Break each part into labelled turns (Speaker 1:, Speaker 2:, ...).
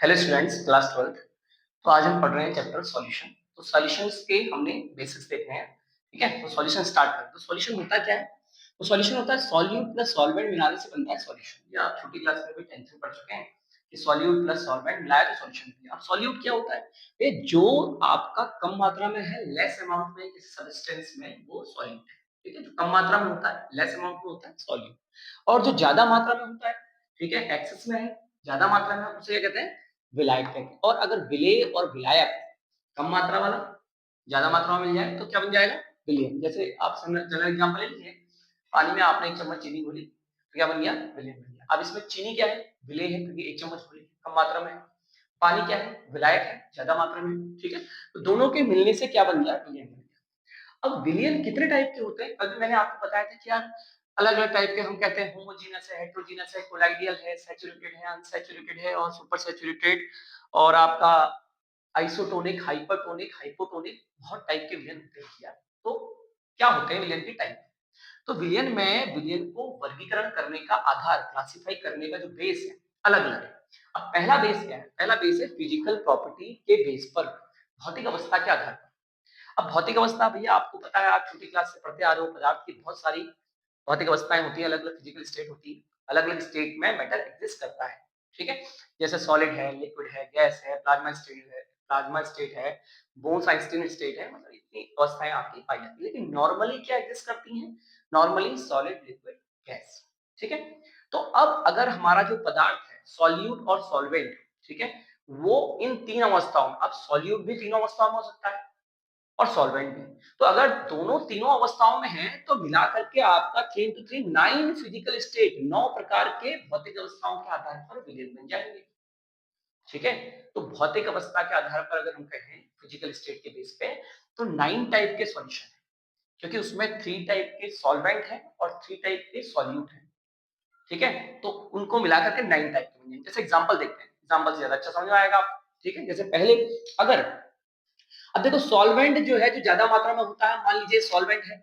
Speaker 1: Hello students, class 12th। तो आज हम पढ़ रहे हैं चैप्टर सॉल्यूशन। तो सॉल्यूशंस के हमने बेसिक्स देखने हैं। ठीक है, तो सॉल्यूशन स्टार्ट करते हैं। तो सॉल्यूशन होता क्या है? तो सॉल्यूशन होता है सॉल्यूट प्लस सॉल्वेंट मिलाने से बनता है सॉल्यूशन। ये आप छोटी क्लास में भी 10th में पढ़ चुके हैं कि सॉल्यूट प्लस सॉल्वेंट मिलाया तो सॉल्यूशन बनता है। अब सॉल्यूट क्या होता है? ये जो आपका कम मात्रा में है, लेस अमाउंट में किसी सब्सटेंस में, वो सॉल्यूट है। ठीक है, जो कम मात्रा में होता है, लेस अमाउंट में होता है सॉल्यूट। और जो ज्यादा मात्रा में होता है, ठीक है, एक्सेस में है, ज्यादा मात्रा में, उसे क्या कहते हैं? विलायक कहते हैं। और अगर विलेय और विलायक कम मात्रा वाला ज्यादा मात्रा में मिल जाए तो क्या बन जाएगा? विलयन। जैसे आप जनरल एग्जांपल ले लीजिए, पानी में आपने 1 चम्मच चीनी घोली तो क्या बन गया? विलयन बन गया। अब इसमें चीनी क्या है? विलेय है, क्योंकि 1 चम्मच घोली, कम मात्रा में है। पानी क्या है? विलायक है, ज्यादा मात्रा में। ठीक है, तो दोनों के मिलने से क्या बन गया? विलयन बन गया। अब विलियन कितने टाइप के होते हैं? अभी मैंने आपको बताया था कि यार अलग अलग टाइप के हम कहते हैं, होमोजीनस है, हेटेरोजीनस है, कोलाइडियल है, सैचुरेटेड है, अनसैचुरेटेड है और सुपर सैचुरेटेड, और आपका आइसोटोनिक, हाइपरटोनिक, हाइपोटोनिक, बहुत टाइप के विलियन होते हैं यार। तो क्या होते हैं विलियन के टाइप? तो विलियन में विलियन को वर्गीकरण करने का आधार, क्लासिफाई करने का जो बेस है, अलग अलग है। अब पहला बेस क्या है? पहला बेस है फिजिकल प्रॉपर्टी के बेस पर, भौतिक अवस्था के आधार पर। अब भौतिक अवस्था भैया आपको पता है, आप छोटी क्लास से पढ़ते आ रहे हो, पदार्थ की बहुत सारी भौतिक अवस्थाएं होती है, अलग अलग फिजिकल स्टेट होती है, अलग अलग स्टेट में मैटर एग्जिस्ट करता है। ठीक है, जैसे सॉलिड है, लिक्विड है, गैस है, प्लाज्मा स्टेट है, बोन्स आइंस्टीन स्टेट है, मतलब इतनी अवस्थाएं आपकी पाई जाती है। लेकिन नॉर्मली क्या एग्जिस्ट करती हैं? Normally solid, liquid, gas. ठीक है, तो अब अगर हमारा जो पदार्थ है सॉल्यूट और सॉल्वेंट, ठीक है, वो इन तीन अवस्थाओं में, अब सॉल्यूट भी तीनों अवस्थाओं में हो सकता है और सॉल्वेंट भी। तो अगर दोनों तीनों अवस्थाओं में हैं तो मिला करके आपका 3 to 3 9 फिजिकल स्टेट, 9 प्रकार के भौतिक अवस्थाओं के आधार पर विलयन बन जाएंगे। ठीक है, तो भौतिक अवस्था के आधार पर अगर हम कहें फिजिकल स्टेट के बेस पे, तो 9 टाइप के सॉल्यूशन है, क्योंकि उसमें 3 टाइप के सॉल्वेंट है और 3 टाइप के सॉल्यूट है। ठीक है, तो उनको मिलाकर के 9 टाइप के बन जाएंगे। जैसे एग्जांपल देखते हैं, एग्जांपल से ज्यादा अच्छा समझ में आएगा आप। ठीक है, जैसे पहले अगर, अब देखो सॉल्वेंट जो है, जो ज्यादा मात्रा में होता है, मान लीजिए सॉल्वेंट है,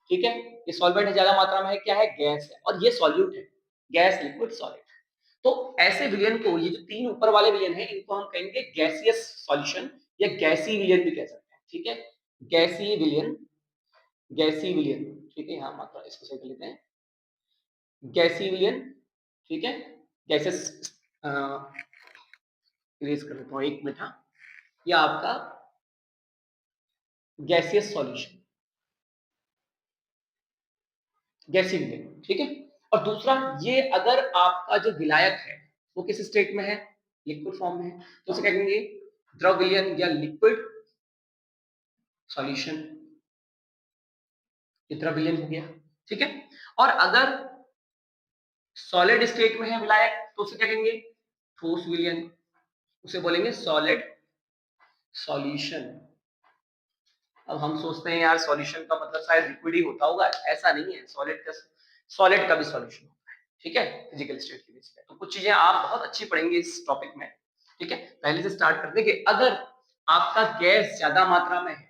Speaker 1: ठीक है, ये सॉल्वेंट है, ज्यादा मात्रा में है, क्या है? गैस है, और ये सॉल्यूट है, गैस, लिक्विड, सॉलिड। तो ऐसे विलयन को, ये जो तीन ऊपर वाले विलयन है, इनको हम कहेंगे गैसियस सॉल्यूशन या गैसी विलयन भी कह सकते हैं। ठीक है, गैसी विलयन, गैसी विलयन। ठीक है, यहाँ मात्रा इसको सही कर लेते हैं, गैसी विलयन। ठीक है, गैसेस इरेज कर लेता हूँ, 1 मिनट। हाँ, ये आपका गैसियस सॉल्यूशन, गैसीय विलयन। ठीक है, और दूसरा, ये अगर आपका जो विलायक है वो किस स्टेट में है? लिक्विड फॉर्म में है, तो उसे कहेंगे द्रव विलयन या लिक्विड सॉल्यूशन। ये द्रव विलयन हो गया। ठीक है, और अगर सॉलिड स्टेट में है विलायक तो उसे क्या कहेंगे? ठोस विलयन, उसे बोलेंगे सॉलिड सॉल्यूशन। अब हम सोचते हैं यार सॉल्यूशन का मतलब शायद लिक्विड ही होता होगा, ऐसा नहीं है, सॉलिड का भी सॉल्यूशन होता है। ठीक है, फिजिकल स्टेट के बेस पे। तो कुछ चीजें आप बहुत अच्छी पढ़ेंगे इस टॉपिक में। ठीक है, पहले से स्टार्ट करते हैं कि अगर आपका गैस ज्यादा मात्रा में है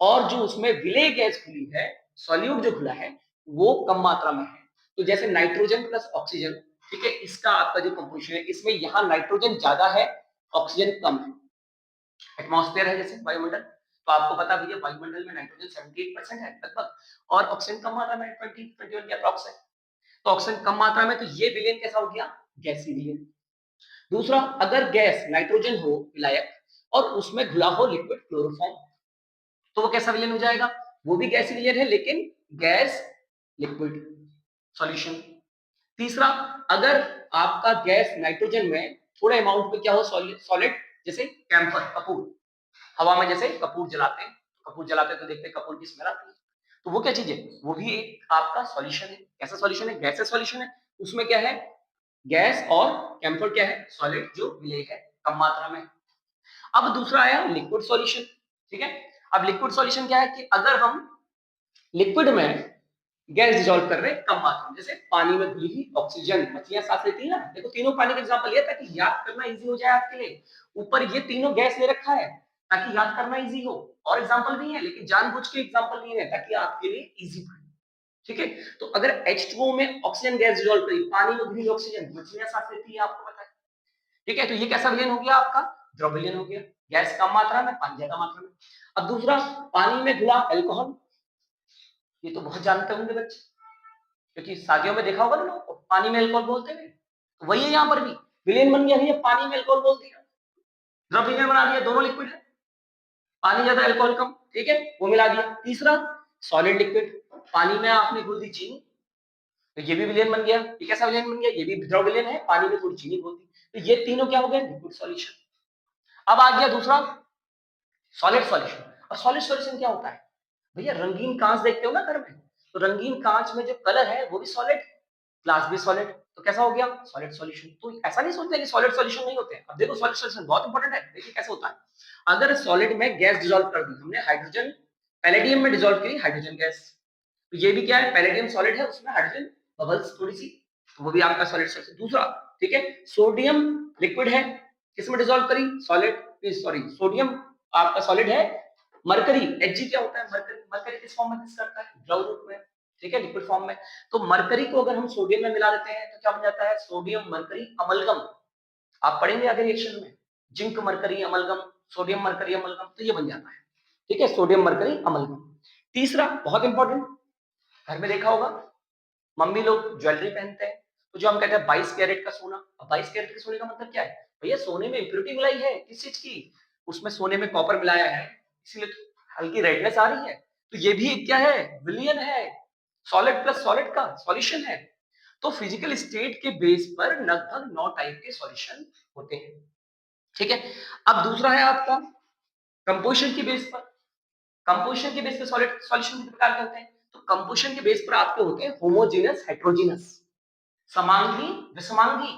Speaker 1: और जो उसमें विलेय गैस खुली है, सॉल्यूट जो खुला है, वो कम मात्रा में है, तो जैसे नाइट्रोजन प्लस ऑक्सीजन, ठीक है, इसका आपका जो कंपोजिशन है, इसमें यहाँ नाइट्रोजन ज्यादा है, ऑक्सीजन कम है। एटमॉस्फेयर है जैसे वायुमंडल, तो आपको पता भी है वायुमंडल में नाइट्रोजन 78% है लगभग, और ऑक्सीजन कम मात्रा में 20-21 के अप्रॉक्स है। तो ऑक्सीजन कम मात्रा में, तो ये विलयन कैसा हो गया? गैसीय विलयन। दूसरा, अगर गैस नाइट्रोजन हो विलायक और उसमें घुला हो लिक्विड क्लोरोफॉर्म, तो वो कैसा विलयन हो जाएगा? वो भी गैसीय विलयन है, लेकिन गैस लिक्विड सॉल्यूशन। तीसरा, अगर आपका गैस नाइट्रोजन में थोड़े अमाउंट में क्या हो, सॉलिड, जैसे कैंफर, कपूर, हवा में जैसे कपूर जलाते हैं, कपूर जलाते हैं तो देखते हैं कपूर की स्मेल आती है, तो वो क्या चीज है? वो भी एक आपका सॉल्यूशन है। कैसा सॉल्यूशन है? गैसेस सॉल्यूशन है। उसमें क्या है? गैस, और कैंफर क्या है? सॉलिड जो विलेय है कम मात्रा में। अब दूसरा आया लिक्विड सॉल्यूशन। ठीक है, अब लिक्विड सॉल्यूशन क्या है कि अगर हम लिक्विड में गैस डिजोल्व कर रहे हैं कम मात्रा में, जैसे पानी में घुली हुई ऑक्सीजन, मछलियां सांस लेती है ना, देखो तीनों पानी का एग्जांपल ये ताकि याद करना इजी हो जाए आपके लिए। ऊपर ये तीनों गैस ले रखा है ताकि याद करना इजी हो, और एग्जांपल भी है लेकिन जानबूझ के एग्जांपल नहीं है ताकि आपके लिए इजी पड़े। ठीक है, तो अगर H2O में ऑक्सीजन गैस डिजोल्व करी, पानी में घुली ऑक्सीजन, मछलियां सांस लेती है, आपको पता है। ठीक है, तो ये कैसा विलयन हो गया आपका? द्रव विलयन हो गया। गैस कम मात्रा में, पानी ज्यादा मात्रा में। अब दूसरा, पानी में घुला अल्कोहल, ये तो बहुत जानते होंगे बच्चे, क्योंकि शादियों में देखा होगा ना लोगों को पानी में अल्कोहल बोलते हुए। तो वही है यहाँ पर भी, विलयन बन गया, भैया पानी में अल्कोहल बोल दिया, द्रव विलयन बना दिया, दोनों लिक्विड है, पानी ज्यादा अल्कोहल कम, ठीक है, वो मिला दिया। तीसरा, सॉलिड लिक्विड, पानी में आपने घुल दी चीनी, तो ये भी विलयन बन गया। ये कैसा विलयन बन गया? ये भी द्रव विलयन है, पानी में थोड़ी चीनी घोल दी, तो ये तीनों क्या हो गए? Liquid solution. अब आ गया दूसरा, सॉलिड सॉल्यूशन। और सॉलिड सॉल्यूशन क्या होता है? भैया रंगीन कांच देखते हो ना घर में, तो रंगीन कांच में जो कलर है वो भी सॉलिड, ग्लास भी सॉलिड, तो कैसा हो गया? Solid solution. तो ऐसा नहीं सोचते कि सॉलिड सॉल्यूशन नहीं होते हैं। अब देखो सॉलिड सॉल्यूशन बहुत इंपॉर्टेंट है, देखिए कैसे होता है। अगर सॉलिड में गैस डिसॉल्व कर दी हमने, हाइड्रोजन पैलेडियम में डिसॉल्व की हाइड्रोजन गैस, तो ये भी क्या है? पैलेडियम सॉलिड है, उसमें हाइड्रोजन बबल्स थोड़ी सी, तो वो भी आपका सॉलिड सॉल्यूशन। दूसरा, ठीक है, सोडियम लिक्विड है, किसमें डिसॉल्व करी? सॉलिड, सॉरी सोडियम आपका सॉलिड है, मरकरी Hg क्या होता है? मरकरी, मरकरी किस फॉर्म में दिस करता है? द्रव रूप में, ठीक है, लिक्विड फॉर्म में। तो मरकरी को अगर हम सोडियम में मिला देते हैं तो क्या बन जाता है? Sodium mercury amalgam. आप पढ़ेंगे आगे रिएक्शन में, zinc mercury amalgam, sodium mercury amalgam, तो ये बन जाता है, ठीक है, सोडियम मरकरी अमलगम। तीसरा बहुत इंपॉर्टेंट, घर में देखा होगा मम्मी लोग ज्वेलरी पहनते हैं, तो जो हम कहते हैं 22 कैरेट का सोना। अब 22 कैरेट के सोने का मतलब क्या है? भैया सोने में इंप्योरिटी मिलाई है, किस चीज की? उसमें सोने में कॉपर मिलाया है, इसीलिए तो हल्की रेडनेस आ रही है। तो ये भी क्या है? विलयन है, सॉलिड प्लस सॉलिड का सॉल्यूशन है। तो फिजिकल स्टेट के बेस पर लगभग 9 टाइप के सॉल्यूशन होते हैं, ठीक है। अब दूसरा है आपका कंपोजिशन के बेस पर। कंपोजिशन के बेस पे सॉलिड सॉल्यूशन कितने प्रकार के होते हैं? तो कंपोजिशन के बेस पर आपके होते हैं होमोजेनस, हेट्रोजेनस, समांगी, विषमांगी।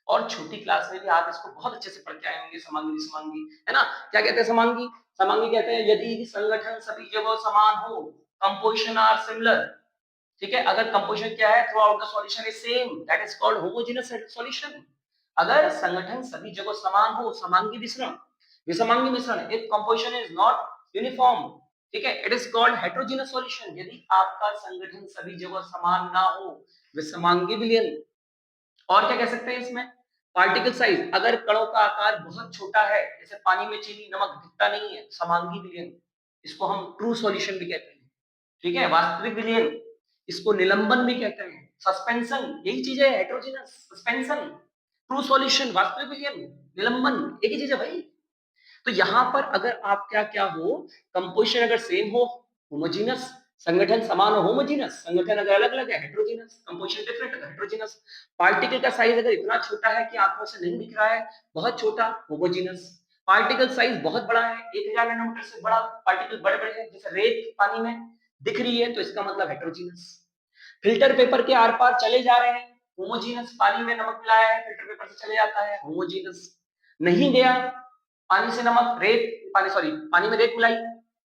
Speaker 1: और छोटी क्लास में भी आप इसको बहुत अच्छे से पढ़ के आए होंगे, समांगी विषमांगी, है ना। क्या कहते हैं समांगी? समांगी कहते हैं यदि संगठन सभी जगह समान हो, कंपोजिशन आर सिमिलर, ठीक है। अगर कंपोजिशन क्या है? Through out the solution is same, that is called homogeneous solution. अगर संगठन सभी जगह समान हो, समांगी मिश्रण, विषमांगी मिश्रण, if composition is not uniform, ठीक है, it is called heterogeneous solution. यदि आपका संगठन सभी जगह समान ना हो, विषमांगी विलयन। और क्या कह सकते हैं इसमें? पार्टिकल साइज, अगर कणों का आकार बहुत छोटा है, जैसे पानी में चीनी नमक दिखता नहीं है, समांगी विलयन, इसको हम ट्रू सॉल्यूशन भी कहते हैं, ठीक है। वास्तविक विलयन, इसको निलंबन भी कहते हैं। सस्पेंशन, यही चीज है, हेट्रोजेनस सस्पेंशन, ट्रू सॉल्यूशन, वास्तविक विलयन, निलंबन, एक ही चीज है भाई। तो यहां पर अगर आप क्या क्या हो, कंपोजिशन अगर सेम हो, होमोजेनस, संगठन समान हो, होमोजेनस, संगठन अगर अलग अलग है, हेट्रोजेनस, कंपोजिशन डिफरेंट है, हेट्रोजेनस। पार्टिकल का साइज अगर इतना छोटा है कि आंखों से नहीं दिख रहा है, बहुत छोटा, होमोजेनस। पार्टिकल साइज बहुत बड़ा है, 1000 नैनोमीटर से बड़ा पार्टिकल, बड़े बड़े हैं, जैसे रेत पानी में दिख रही है, तो इसका मतलब हेट्रोजेनस। फिल्टर पेपर के आर पार चले जा रहे हैं, होमोजेनस, पानी में नमक मिलाया है, फिल्टर पेपर से चले जाता है, होमोजेनस। नहीं गया, पानी से नमक, रेत, पानी सॉरी पानी में रेत मिलाई,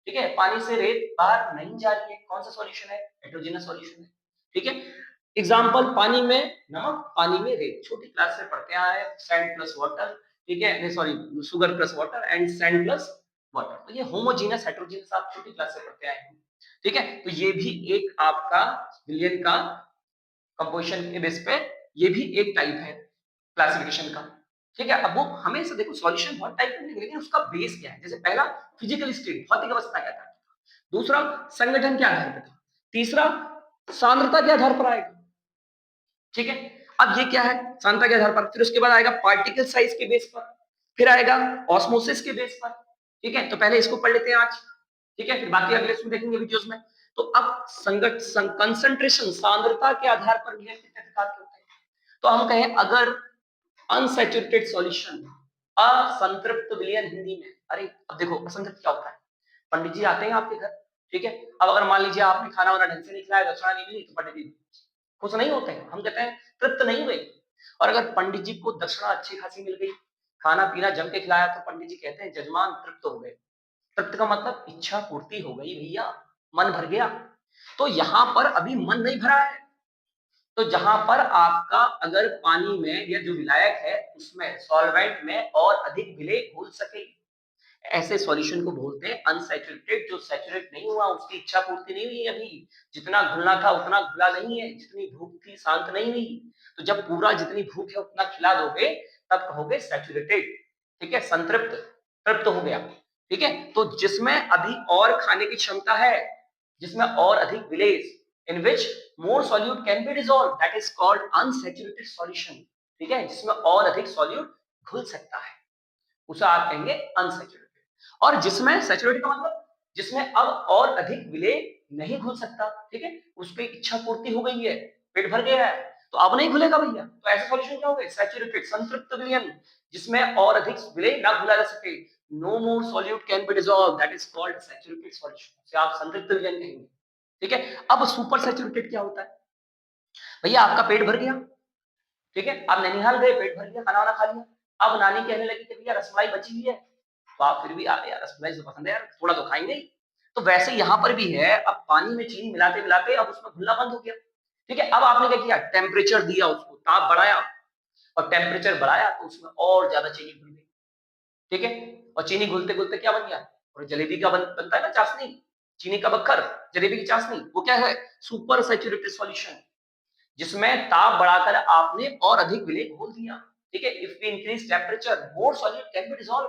Speaker 1: ठीक है, पानी से रेत बाहर नहीं जा रही है, कौन सा सॉल्यूशन है? हेट्रोजेनस सॉल्यूशन है, ठीक है। एग्जांपल, पानी में नमक, पानी में रेत, छोटी क्लास से पढ़ते आए हैं, सैंड प्लस वाटर, ठीक है, sorry sugar plus water and sand plus water, तो ये होमोजेनस हेट्रोजेनस आप छोटी क्लास से पढ़ते आए हैं, ठीक है। तो ये भी एक आपका विलयन का कंपोजिशन के बेस पे, ये भी एक टाइप है क्लासिफिकेशन का, ठीक है। अब वो हमेशा देखो सॉल्यूशन बहुत टाइप के, लेकिन उसका बेस क्या है? जैसे पहला फिजिकल स्टेट, भौतिक अवस्था क्या था, दूसरा संगठन के आधार पर था, तीसरा सांद्रता के आधार पर आएगा, ठीक है। अब ये क्या है? सांद्रता के आधार पर, फिर उसके बाद आएगा पार्टिकल साइज के बेस पर, फिर आएगा ऑस्मोसिस के बेस पर, ठीक है। तो पहले इसको पढ़ लेते हैं आज, ठीक है, फिर बाकी अगले इसमें देखेंगे वीडियोस में। तो अब कंसंट्रेशन, सांद्रता के आधार पर भी कितने प्रकार के होते हैं। तो हम कहें अगर अनसैचुरेटेड सॉल्यूशन, असंतृप्त विलयन हिंदी में, अरे अब देखो असंतृप्त क्या होता है? पंडित जी आते हैं आपके घर, ठीक है, अब अगर मान लीजिए आपने खाना वाना ढंग से नहीं खिलाया, दक्षिणा नहीं मिली, तो पंडित जी खुश नहीं होते हैं, हम कहते हैं तृप्त नहीं हुए। और अगर पंडित जी को दक्षिणा अच्छी खासी मिल गई, खाना पीना जम के खिलाया, तो पंडित जी कहते हैं जजमान तृप्त हो गए। तृप्त का मतलब इच्छा पूर्ति हो गई भैया, मन भर गया। तो यहां पर अभी मन नहीं भरा है, तो जहां पर आपका अगर पानी में या जो विलायक है उसमें सॉल्वेंट में और अधिक विलेय घुल सके, ऐसे सॉल्यूशन को बोलते हैं अनसैचुरेटेड। जो सैचुरेट नहीं हुआ, उसकी इच्छा पूर्ति नहीं हुई अभी, जितना घुलना था उतना घुला नहीं है, जितनी भूख थी शांत नहीं हुई। तो जब पूरा जितनी भूख है उतना खिला दोगे, तब कहोगे सैचुरेटेड, ठीक है, संतृप्त, तृप्त हो गया, ठीक है। तो जिसमें अभी और खाने की क्षमता है, जिसमें और अधिक village, in which more solute can be dissolve, that is called unsaturated solution, ठीक है, जिसमें और अधिक सॉल्यूट घुल सकता है, उसे आप कहेंगे अनसैचुरेटेड। और जिसमें सैचुरेटेड का मतलब जिसमें अब और अधिक विलेय नहीं घुल सकता, ठीक है, उसकी इच्छा पूर्ति हो गई है, पेट भर गया है, तो अब नहीं घुलेगा भैया, तो ऐसे सॉल्यूशन क्या हो गए, सैचुरेटेड, संतृप्त विलयन, जिसमें और अधिक विलेय ना घुला जा सके, no more solute can be dissolve, that is called saturated solution, से आप संतृप्त विलयन कहेंगे, ठीक है। अब सुपर सैचुरेटेड क्या होता है, भैया आपका पेट भर गया, ठीक है, आप नैनीहाल गए, पेट भर गया, खाना वाना खा लिया, अब नानी कहने लगी कि भैया रसमलाई बची हुई है, तो आप फिर भी यार रसमलाई से पसंद है यार, थोड़ा तो खाएंगे ही। तो वैसे यहाँ पर भी है, अब पानी में चीनी मिलाते मिलाते अब उसमें घुलना बंद हो गया, ठीक है। अब आपने क्या किया, टेम्परेचर दिया, उसको ताप बढ़ाया, और टेम्परेचर बढ़ाया तो उसमें और ज्यादा चीनी घुल गई, ठीक है। और चीनी घुलते घुलते क्या बन गया, और जलेबी का बनता है ना चाशनी, चीनी का बक्खर, जलेबी की चाशनी, वो क्या है, सुपर सैचुरेटेड सॉल्यूशन, जिसमें ताप बढ़ाकर आपने और अधिक विलेय घोल दिया, ठीक है। If we increase temperature more solute can be dissolve,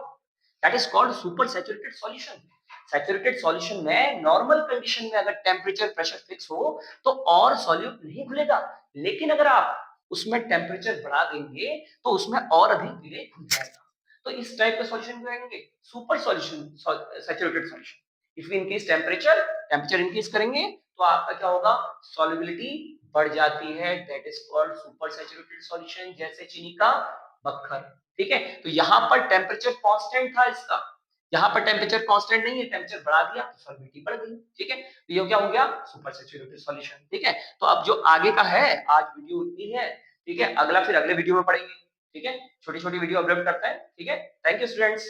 Speaker 1: that is called super saturated solution. Saturated solution में नॉर्मल कंडीशन में अगर टेम्परेचर प्रेशर फिक्स हो तो और सॉल्यूट नहीं घुलेगा, लेकिन अगर आप उसमें टेम्परेचर बढ़ा देंगे तो उसमें और अधिक विलेय घुल जाएगा। तो इस टाइप का सॉल्यूशन को कहेंगे super solution, saturated solution. If we increase temperature, temperature increase करेंगे तो आपका क्या होगा, सॉल्युबिलिटी बढ़ जाती है, that is called super saturated solution, जैसे चीनी का बक्खर, ठीक है। तो यहाँ पर टेम्परेचर कांस्टेंट था इसका, यहाँ पर टेम्परेचर कांस्टेंट नहीं है, टेम्परेचर बढ़ा दिया तो सॉल्युबिलिटी बढ़ गई, ठीक है। तो ये क्या हो गया, सुपर सैचुरेटेड सॉल्यूशन, ठीक है। तो अब जो आगे का है, आज वीडियो इतनी है, ठीक है, अगला फिर अगले वीडियो में पढ़ेंगे, ठीक है, छोटी छोटी वीडियो अपलोड करते हैं, ठीक है। Thank you students.